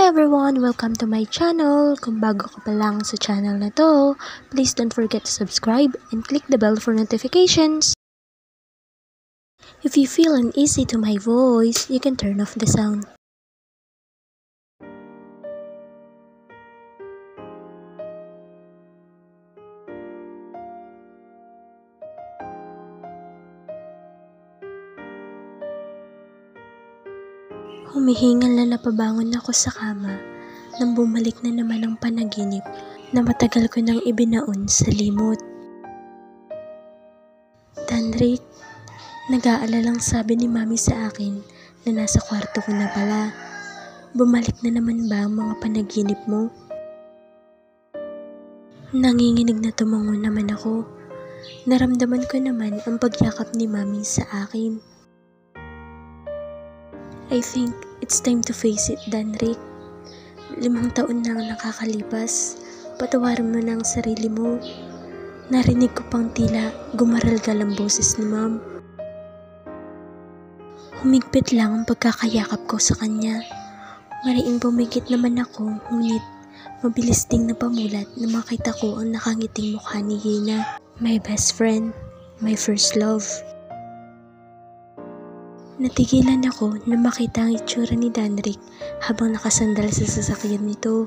everyone! Welcome to my channel! Kung bago ka pa lang sa channel na to, please don't forget to subscribe and click the bell for notifications. If you feel uneasy to my voice, you can turn off the sound. Humihingal na napabangon ako sa kama nang bumalik na naman ang panaginip na matagal ko nang ibinaon sa limot. Danrick, nag-aalalang sabi ni Mami sa akin na nasa kwarto ko na pala. Bumalik na naman ba ang mga panaginip mo? Nanginginig na tumango naman ako. Naramdaman ko naman ang pagyakap ni Mami sa akin. I think it's time to face it, Danrick. 5 taon na ang nakakalipas. Patawarin mo na ang sarili mo. Narinig ko pang tila gumaralgal ang boses ni Ma'am. Humigpit lang ang pagkakayakap ko sa kanya. Mariing pumikit naman ako, ngunit mabilis ding napamulat na makita ko ang nakangiting mukha ni Hina, my best friend, my first love. Natigilan ako na makita ang itsura ni Danrick habang nakasandal sa sasakyan nito.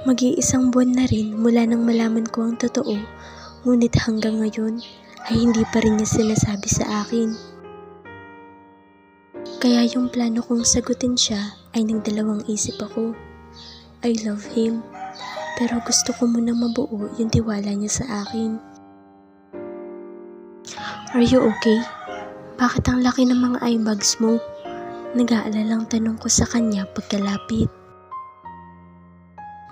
Mag-iisang buwan na rin mula nang malaman ko ang totoo, ngunit hanggang ngayon ay hindi pa rin niya sinasabi sa akin. Kaya yung plano kong sagutin siya ay nagdalawang isip ako. I love him, pero gusto ko munang mabuo yung tiwala niya sa akin. Are you okay? Bakit ang laki ng mga eye bags mo? Nag-aalalang tanong ko sa kanya pagkalapit.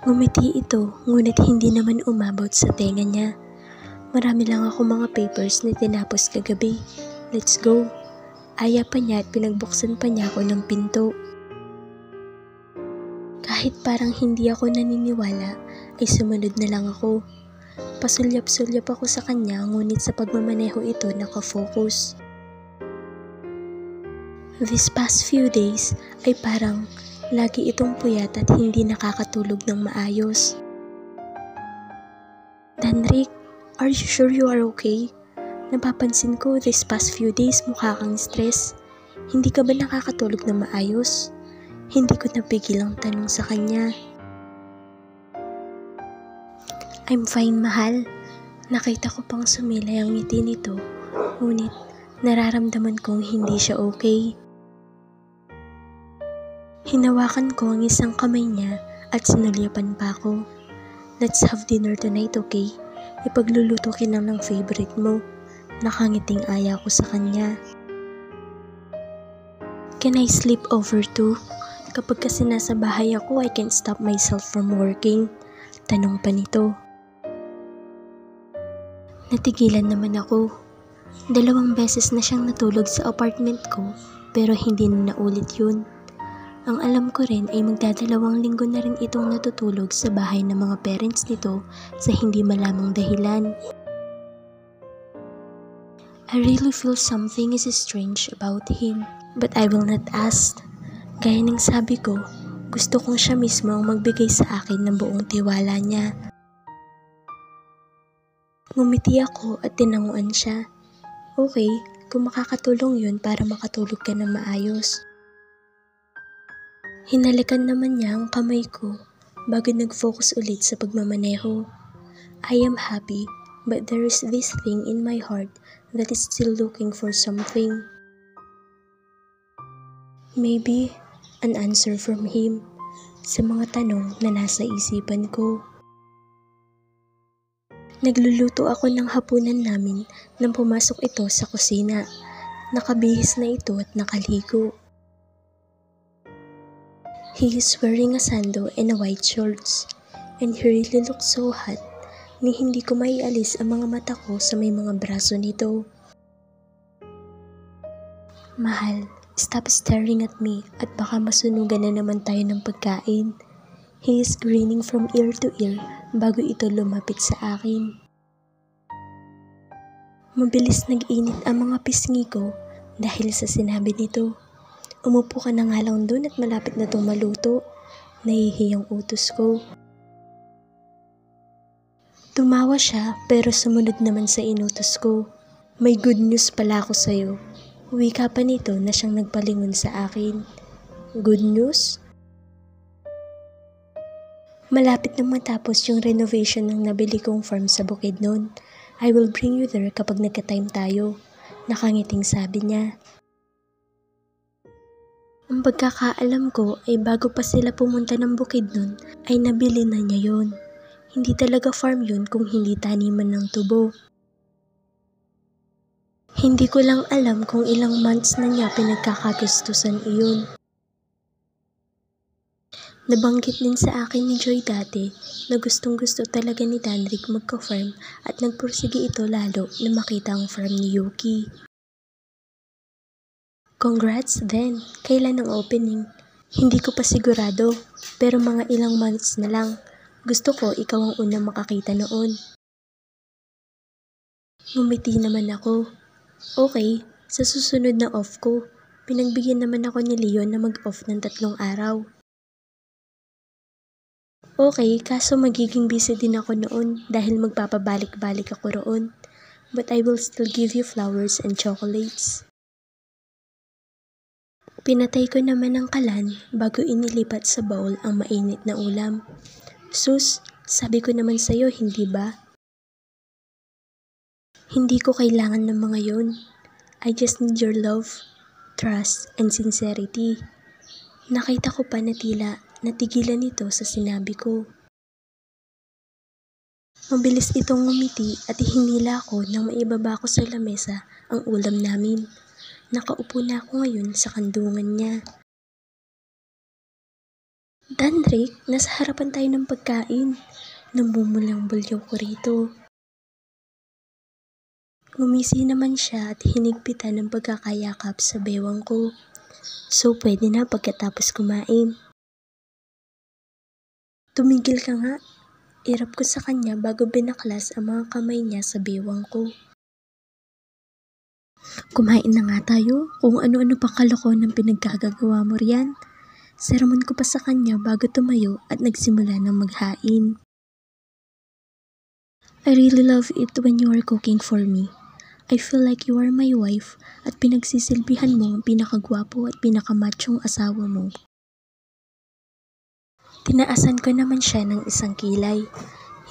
Ngumiti ito, ngunit hindi naman umabot sa tenga niya. Marami lang ako mga papers na tinapos kagabi. Let's go. Aya pa niya at pinagbuksan pa niya ako ng pinto. Kahit parang hindi ako naniniwala, ay sumunod na lang ako. Pasulyap-sulyap ako sa kanya, ngunit sa pagmamaneho ito nakafocus. These past few days ay parang lagi itong puyat at hindi nakakatulog ng maayos. Danrick, are you sure you are okay? Napapansin ko these past few days mukha kang stress. Hindi ka ba nakakatulog ng maayos? Hindi ko napigil ang tanong sa kanya. I'm fine, mahal. Nakita ko pang sumilay ang ngiti nito, ngunit nararamdaman kong hindi siya okay. Hinawakan ko ang isang kamay niya at sinulyapan pa ako. Let's have dinner tonight, okay? Ipagluluto kita ng favorite mo. Nakangiting aya ko sa kanya. Can I sleep over too? Kapag kasi nasa bahay ako, I can't stop myself from working. Tanong pa nito. Natigilan naman ako. 2 beses na siyang natulog sa apartment ko, pero hindi na naulit yun. Ang alam ko rin ay magdadalawang linggo na rin itong natutulog sa bahay ng mga parents nito sa hindi malamang dahilan. I really feel something is strange about him, but I will not ask. Gaya ng sabi ko, gusto kong siya mismo ang magbigay sa akin ng buong tiwala niya. Ngumiti ako at tinanguan siya. Okay, kung makakatulong yun para makatulog ka ng maayos. Hinalikan naman niya ang kamay ko bago nag-focus ulit sa pagmamaneho. I am happy, but there is this thing in my heart that is still looking for something. Maybe an answer from him sa mga tanong na nasa isipan ko. Nagluluto ako ng hapunan namin nang pumasok ito sa kusina. Nakabihis na ito at nakaligo. He is wearing a sando and a white shorts, and he really looks so hot ni hindi ko maialis ang mga mata ko sa may mga braso nito. Mahal, stop staring at me at baka masunugan na naman tayo ng pagkain. He is grinning from ear to ear bago ito lumapit sa akin. Mabilis nag-init ang mga pisngi ko dahil sa sinabi nito. Umupo ka na nga lang dun at malapit na itong maluto. Nahihiyang utos ko. Tumawa siya pero sumunod naman sa inutos ko. May good news pala ako sa'yo. Wika pa nito na siyang nagpalingon sa akin. Good news? Malapit na matapos yung renovation ng nabili kong farm sa Bukidnon. I will bring you there kapag nagka-time tayo. Nakangiting sabi niya. Ang pagkakaalam ko ay bago pa sila pumunta ng Bukidnon ay nabili na niya yon. Hindi talaga farm yun kung hindi taniman ng tubo. Hindi ko lang alam kung ilang months na niya pinagkakagustusan iyon. Nabanggit din sa akin ni Joy dati na gustong gusto talaga ni Danrick magka-farm at nagpursige ito lalo na makita ang farm ni Yuki. Congrats then! Kailan ang opening? Hindi ko pa sigurado pero mga ilang months na lang. Gusto ko ikaw ang unang makakita noon. Ngumiti naman ako. Okay, sa susunod na off ko, pinagbigyan naman ako ni Leon na mag-off ng 3 araw. Okay, kaso magiging busy din ako noon dahil magpapabalik-balik ako roon. But I will still give you flowers and chocolates. Pinatay ko naman ang kalan bago inilipat sa bowl ang mainit na ulam. Sus, sabi ko naman sa'yo, hindi ba? Hindi ko kailangan ng mga yon. I just need your love, trust, and sincerity. Nakita ko pa na tila natigilan ito sa sinabi ko. Mabilis itong ngumiti at hinila ko nang maibaba ko sa lamesa ang ulam namin. Nakaupo na ako ngayon sa kandungan niya. Danrick, nasa harapan tayo ng pagkain. Namumulang bulyaw ko rito. Ngumisi naman siya at hinigpitan ng pagkakayakap sa bewang ko. So pwede na pagkatapos kumain. Tumigil ka nga. Irap ko sa kanya bago binaklas ang mga kamay niya sa bewang ko. Kumain na nga tayo kung ano-ano pang kalokohan ng pinagkagagawa mo riyan. Sermon ko pa sa kanya bago tumayo at nagsimula ng maghain. I really love it when you are cooking for me. I feel like you are my wife at pinagsisilbihan mo ang pinakagwapo at pinakamachong asawa mo. Tinaasan ko naman siya ng isang kilay.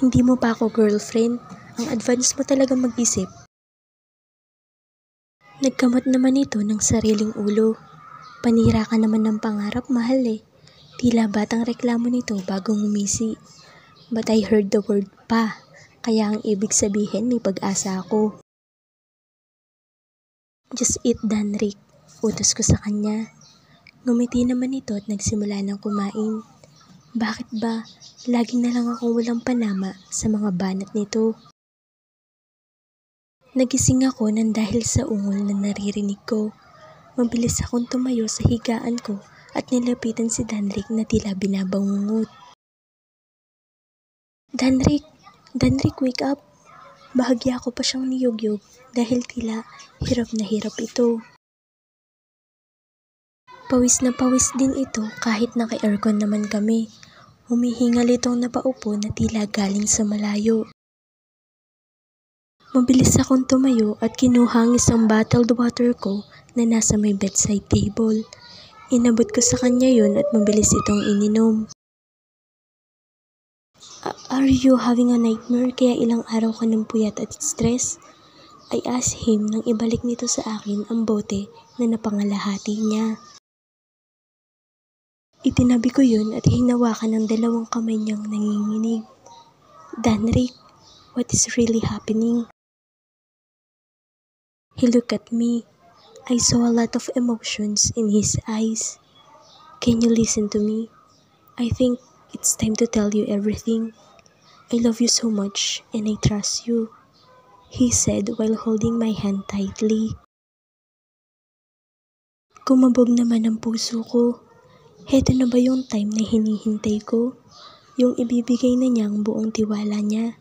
Hindi mo pa ako girlfriend. Ang advance mo talaga mag-isip. Nagkamot naman ito ng sariling ulo. Panira ka naman ng pangarap, mahal eh. Tila batang reklamo nito bago ngumisi. But I heard the word pa, kaya ang ibig sabihin may pag-asa ako. Just eat, Danrick. Utos ko sa kanya. Ngumiti naman ito at nagsimula ng kumain. Bakit ba? Lagi na lang akong walang panama sa mga banat nito. Nagising ako nang dahil sa ungol na naririnig ko. Mabilis akong tumayo sa higaan ko at nilapitan si Danrick na tila binabangungot. Danrick! Danrick, wake up! Bahagya ko pa siyang niyugyug dahil tila hirap na hirap ito. Pawis na pawis din ito kahit naka-aircon naman kami. Humihingal itong napaupo na tila galing sa malayo. Mabilis akong tumayo at kinuha ang isang bottled water ko na nasa may bedside table. Inabot ko sa kanya yun at mabilis itong ininom. Are you having a nightmare kaya ilang araw ka ng puyat at stress? I asked him nang ibalik nito sa akin ang bote na napangalahati niya. Itinabi ko yun at hinawakan ng 2 kamay niyang nanginginig. Danrick, what is really happening? He looked at me. I saw a lot of emotions in his eyes. Can you listen to me? I think it's time to tell you everything. I love you so much and I trust you, he said while holding my hand tightly. Kumabog naman ang puso ko. Heto na ba yung time na hinihintay ko? Yung ibibigay na niya ang buong tiwala niya.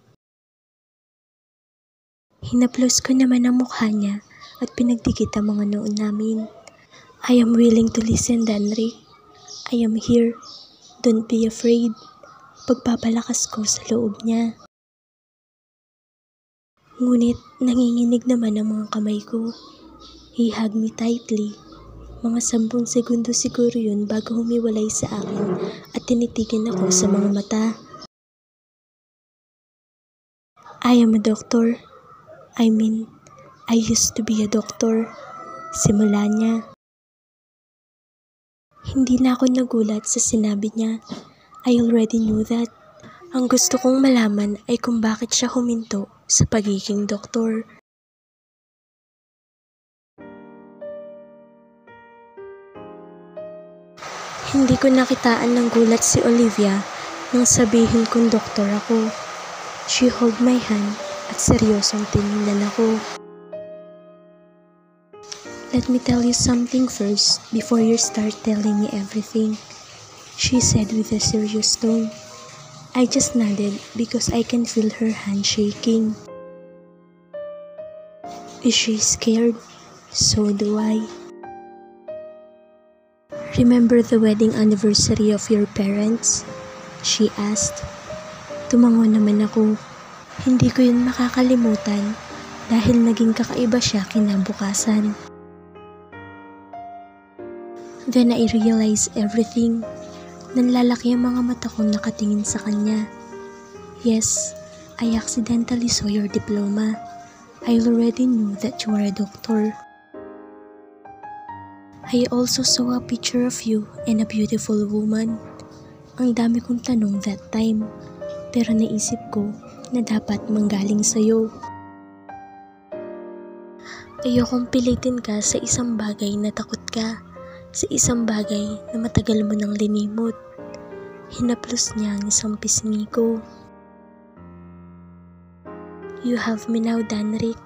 Hinaplos ko naman ang mukha niya at pinagdikit ang mga noon namin. I am willing to listen, Danrick. I am here. Don't be afraid. Pagpapalakas ko sa loob niya. Ngunit nanginginig naman ang mga kamay ko. He hugged me tightly. Mga 10 segundo siguro yun bago humiwalay sa akin at tinitigan ako sa mga mata. I am a doctor. I used to be a doctor. Simula niya. Hindi na ako nagulat sa sinabi niya. I already knew that. Ang gusto kong malaman ay kung bakit siya huminto sa pagiging doktor. Hindi ko nakitaan ng gulat si Olivia nang sabihin kong doktor ako. She held my hand at seryosong tiningnan ako. Let me tell you something first before you start telling me everything, she said with a serious tone. I just nodded because I can feel her hand shaking. Is she scared? So do I. Remember the wedding anniversary of your parents? She asked. Tumango naman ako. Hindi ko yun makakalimutan dahil naging kakaiba siya kinabukasan. Then I realized everything. Nanlalaki ang mga mata ko nakatingin sa kanya. Yes, I accidentally saw your diploma. I already knew that you are a doctor. I also saw a picture of you and a beautiful woman. Ang dami kong tanong that time, pero naisip ko na dapat manggaling sa'yo. Ayokong pilitin ka sa isang bagay na takot ka, sa isang bagay na matagal mo nang linimot. Hinaplos niya ang isang pisngi ko. You have me now, Danrick.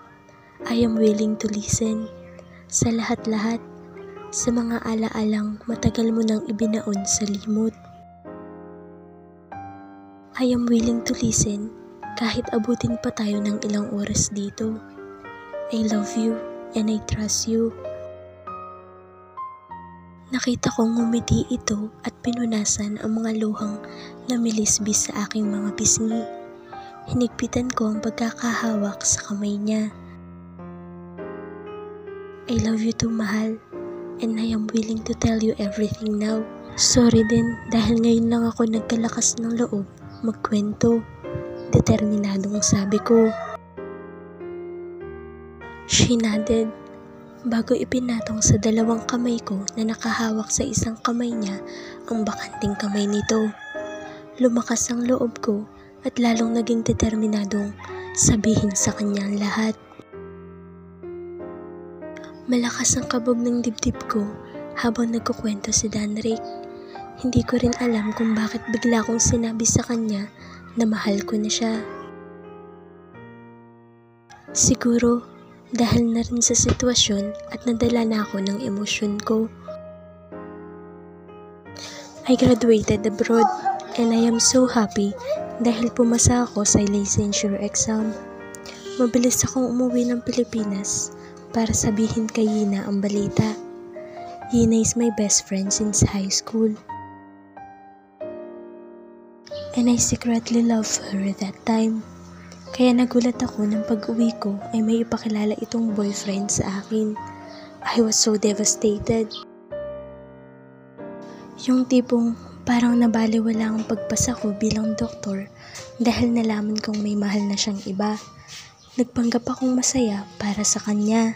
I am willing to listen. Sa lahat-lahat, sa mga ala-alang matagal mo nang ibinaon sa limot. I am willing to listen kahit abutin pa tayo ng ilang oras dito. I love you and I trust you. Nakita kong ngumiti ito at pinunasan ang mga luhang namilisbis sa aking mga pisngi. Hinigpitan ko ang pagkakahawak sa kamay niya. I love you too, mahal, and I am willing to tell you everything now. Sorry din dahil ngayon lang ako nagkalakas ng loob magkwento. Determinadong sabi ko. She nodded. Bago ipinatong sa 2 kamay ko na nakahawak sa isang kamay niya ang bakanting kamay nito. Lumakas ang loob ko at lalong naging determinadong sabihin sa kanya ang lahat. Malakas ang kabog ng dibdib ko habang nagkukwento si Danrick. Hindi ko rin alam kung bakit bigla kong sinabi sa kanya na mahal ko na siya. Siguro dahil na rin sa sitwasyon at nadala na ako ng emosyon ko. I graduated abroad and I am so happy dahil pumasa ako sa licensure exam. Mabilis akong umuwi ng Pilipinas para sabihin kay Yina ang balita. Yina is my best friend since high school. And I secretly love her that time. Kaya nagulat ako nang pag-uwi ko ay may ipakilala itong boyfriend sa akin. I was so devastated. Yung tipong parang nabaliwala ang pagpasa ko bilang doktor dahil nalaman kong may mahal na siyang iba. Nagpanggap akong masaya para sa kanya.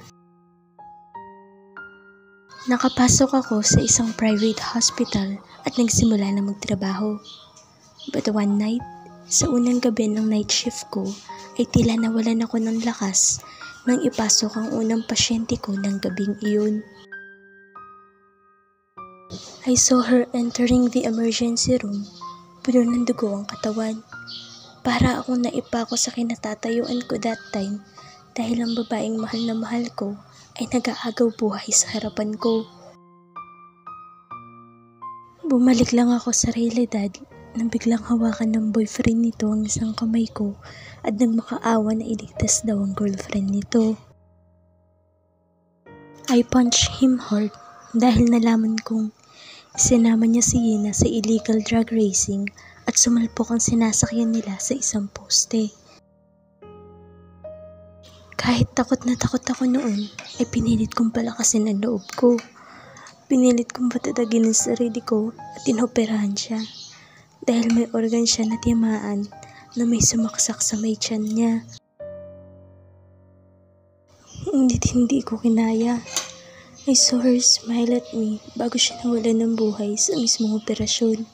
Nakapasok ako sa isang private hospital at nagsimula na magtrabaho. But one night, sa unang gabi ng night shift ko ay tila nawalan ako ng lakas nang ipasok ang unang pasyente ko ng gabing iyon. I saw her entering the emergency room. Puno ng dugo ang katawan. Para akong naipako sa kinatatayuan ko that time dahil ang babaeng mahal na mahal ko ay nag-aagaw buhay sa harapan ko. Bumalik lang ako sa realidad nang biglang hawakan ng boyfriend nito ang isang kamay ko at nang makaawa na iligtas daw ang girlfriend nito. I punched him hard dahil nalaman kong sinama niya si Yina sa illegal drug racing at sumalpok ang sinasakyan nila sa isang poste. Kahit takot na takot ako noon, ay pinilit kong palakasin ang loob ko. Pinilit kong patatagin ang sarili ko at inoperahan siya dahil may organ siya na tiyamaan na may sumaksak sa may tiyan niya. Hindi ko kinaya. I saw her smile at me bago siya nawalan ng buhay sa mismong operasyon.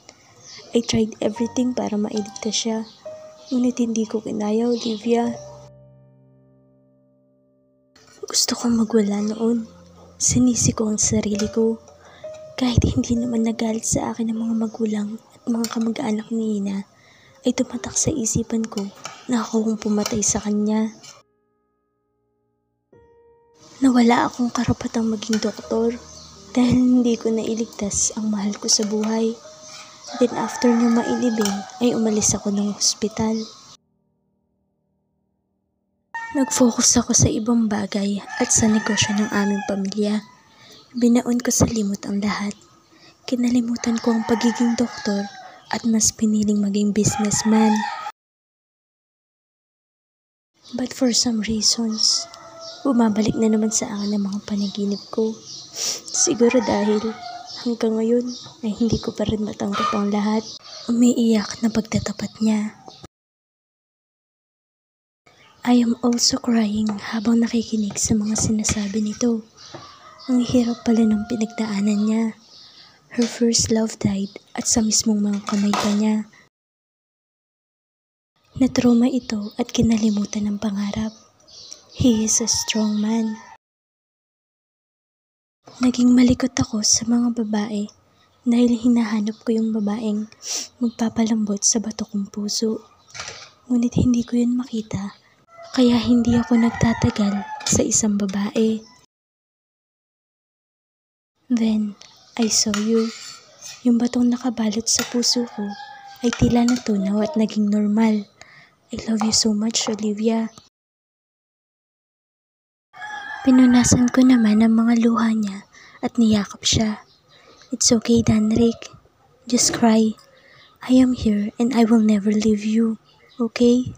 I tried everything para mailigtas siya, ngunit hindi ko kinaya, Olivia. Gusto kong magwala noon. Sinisi ko ang sarili ko. Kahit hindi naman nagalit sa akin ang mga magulang at mga kamag-anak ni Ina, ay tumatak sa isipan ko na ako kung pumatay sa kanya. Nawala akong karapatang maging doktor dahil hindi ko nailigtas ang mahal ko sa buhay. Then after niya mailibing ay umalis ako ng ospital. Nag-focus ako sa ibang bagay at sa negosyo ng aming pamilya. Binaon ko sa limot ang lahat. Kinalimutan ko ang pagiging doktor at mas piniling maging businessman. But for some reasons, bumabalik na naman sa akin ang mga panaginip ko. Siguro dahil hanggang ngayon ay hindi ko pa rin matanggap ang lahat. Umiiyak na pagtatapat niya. I am also crying habang nakikinig sa mga sinasabi nito. Ang hirap pala ng pinagdaanan niya. Her first love died at sa mismong mga kamay pa niya. Natrauma ito at kinalimutan ng pangarap. He is a strong man. Naging malikot ako sa mga babae dahil hinahanap ko yung babaeng magpapalambot sa bato kong puso. Ngunit hindi ko yun makita, kaya hindi ako nagtatagal sa isang babae. Then, I saw you. Yung batong nakabalot sa puso ko ay tila natunaw at naging normal. I love you so much, Olivia. Pinunasan ko naman ang mga luha niya at niyakap siya. It's okay, Danrick. Just cry. I am here and I will never leave you. Okay?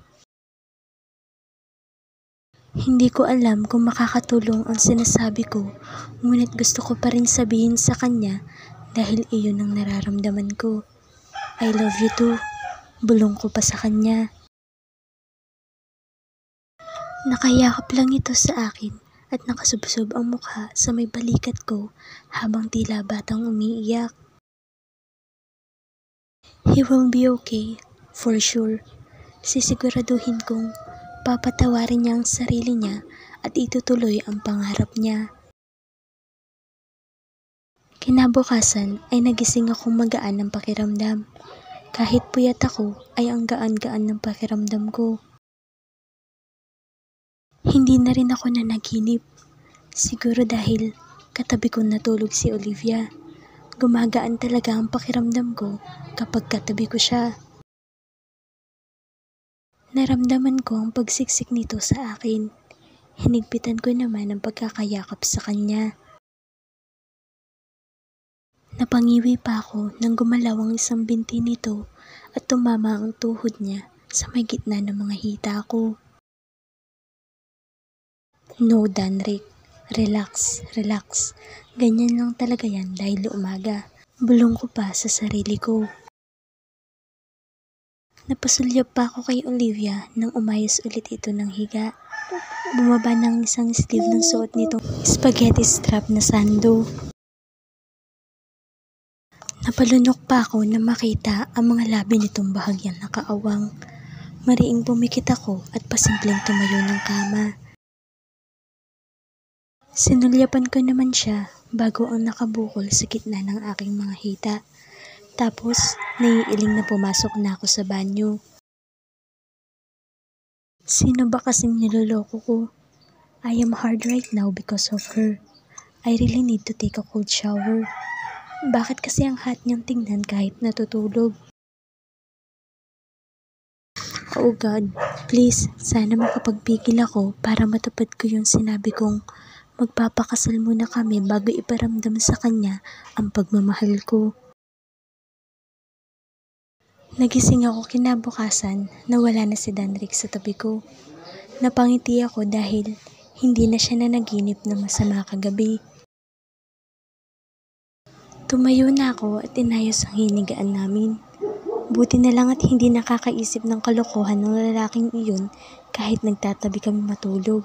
Hindi ko alam kung makakatulong ang sinasabi ko, ngunit gusto ko pa rin sabihin sa kanya dahil iyon ang nararamdaman ko. I love you too. Bulong ko pa sa kanya. Nakayakap lang ito sa akin at nakasubsob ang mukha sa may balikat ko habang tila batang umiiyak. He will be okay, for sure. Sisiguraduhin kong papatawarin niya ang sarili niya at itutuloy ang pangarap niya. Kinabukasan ay nagising akong magaan ng pakiramdam. Kahit puyat ako ay ang gaan-gaan ng pakiramdam ko. Hindi na rin ako nanaginip. Siguro dahil katabi kong natulog si Olivia. Gumagaan talaga ang pakiramdam ko kapag katabi ko siya. Naramdaman ko ang pagsiksik nito sa akin. Hinigpitan ko naman ang pagkakayakap sa kanya. Napangiwi pa ako nang gumalaw ang isang binti nito at tumama ang tuhod niya sa may gitna ng mga hita ko. No, Danrick. Relax, relax. Ganyan lang talaga yan dahil umaga. Bulong ko pa sa sarili ko. Napasulyap pa ako kay Olivia nang umayos ulit ito ng higa. Bumaba ng isang sleeve ng suot nitong spaghetti strap na sando. Napalunok pa ako na makita ang mga labi nitong bahagyang nakaawang. Mariing pumikit ako at pasimpleng tumayo ng kama. Sinulyapan ko naman siya bago ang nakabukol sa gitna ng aking mga hita. Tapos, naiiling na pumasok na ako sa banyo. Sino ba kasing niloloko ko? I am hard right now because of her. I really need to take a cold shower. Bakit kasi ang hot niyang tingnan kahit natutulog? Oh God, please, sana makapagpigil ako para matupad ko yung sinabi kong Magpapakasal muna kami bago iparamdam sa kanya ang pagmamahal ko. Nagising ako kinabukasan na wala na si Danric sa tabi ko. Napangiti ako dahil hindi na siya nanaginip na masama kagabi. Tumayo na ako at inayos ang hinigaan namin. Buti na lang at hindi nakakaisip ng kalokohan ng lalaking iyon kahit nagtatabi kami matulog.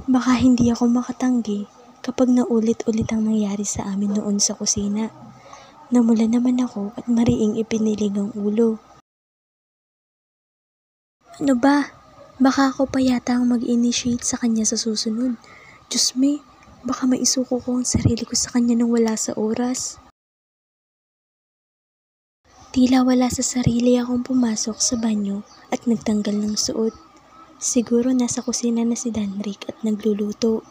Baka hindi ako makatanggi kapag naulit-ulit ang nangyari sa amin noon sa kusina. Namula naman ako at mariing ipinilig ang ulo. Ano ba? Baka ako pa yata ang mag-initiate sa kanya sa susunod. Diyos me, baka maisuko ko ang sarili ko sa kanya nang wala sa oras. Tila wala sa sarili akong pumasok sa banyo at nagtanggal ng suot. Siguro nasa kusina na si Danric at nagluluto.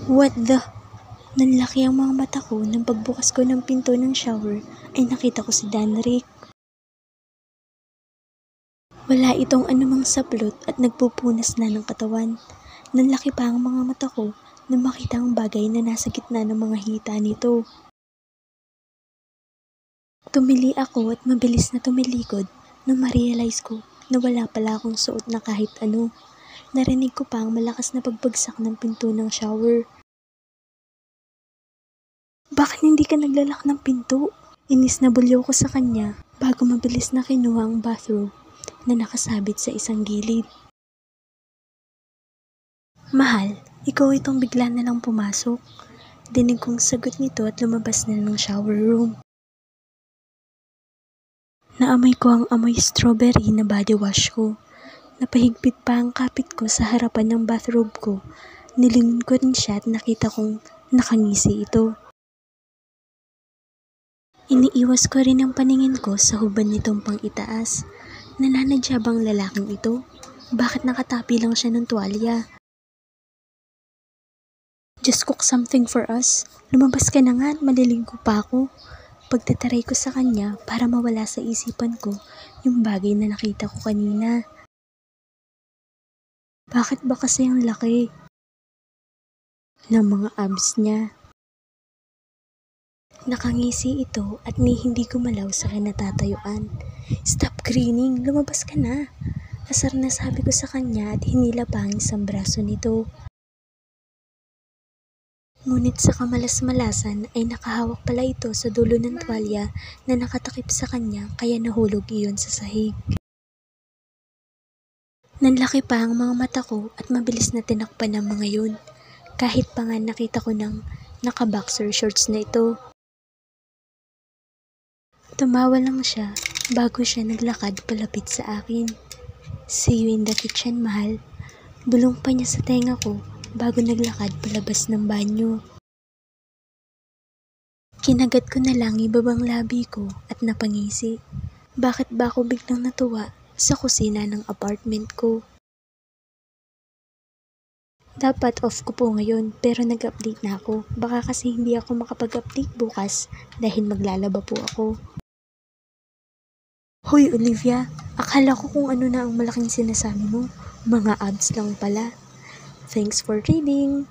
What the? Nanlaki ang mga mata ko nang pagbukas ko ng pinto ng shower ay nakita ko si Danric. Wala itong anumang saplot at nagpupunas na ng katawan. Nanlaki pa ang mga mata ko nang makita ang bagay na nasa gitna ng mga hita nito. Tumili ako at mabilis na tumilikod nang ma-realize ko na wala pala akong suot na kahit ano. Narinig ko pa ang malakas na pagbagsak ng pinto ng shower. Bakit hindi ka naglalak ng pinto? Inis na bulyaw ko sa kanya bago mabilis na kinuha ang bathrobe na nakasabit sa isang gilid. Mahal, ikaw itong bigla na lang pumasok. Dinig kong sagot nito at lumabas na ng shower room. Naamoy ko ang amoy strawberry na body wash ko. Napahigpit pa ang kapit ko sa harapan ng bathrobe ko. Nilingon ko rin siya at nakita kong nakangisi ito. Iniiwas ko rin ang paningin ko sa hubad nitong pang-itaas. Nananadya bang lalaking ito? Bakit nakatapi lang siya ng tuwalya? Just cook something for us. Lumabas ka na nga at maliligo pa ako. Pagtataray ko sa kanya para mawala sa isipan ko yung bagay na nakita ko kanina. Bakit ba kasi ang laki ng mga abs niya? Nakangisi ito at hindi gumalaw sa kinatatayuan. Stop grinning, lumabas ka na. Asar na sabi ko sa kanya at hinila pa ang isang braso nito. Ngunit sa kamalas-malasan ay nakahawak pala ito sa dulo ng tuwalya na nakatakip sa kanya kaya nahulog iyon sa sahig. Nanlaki pa ang mga mata ko at mabilis na tinakpan ng mga yun. Kahit pa nga nakita ko ng naka-boxer shorts na ito. Tumawa lang siya bago siya naglakad palapit sa akin. See you in the kitchen, mahal. Bulong pa niya sa tenga ko bago naglakad palabas ng banyo. Kinagat ko na lang ibabang labi ko at napangisi. Bakit ba ako biglang natuwa sa kusina ng apartment ko? Dapat off ko po ngayon pero nag-update na ako. Baka kasi hindi ako makapag-update bukas dahil maglalaba po ako. Hoy Olivia, akala ko kung ano na ang malaking sinasabi mo. Mga abs lang pala. Thanks for reading!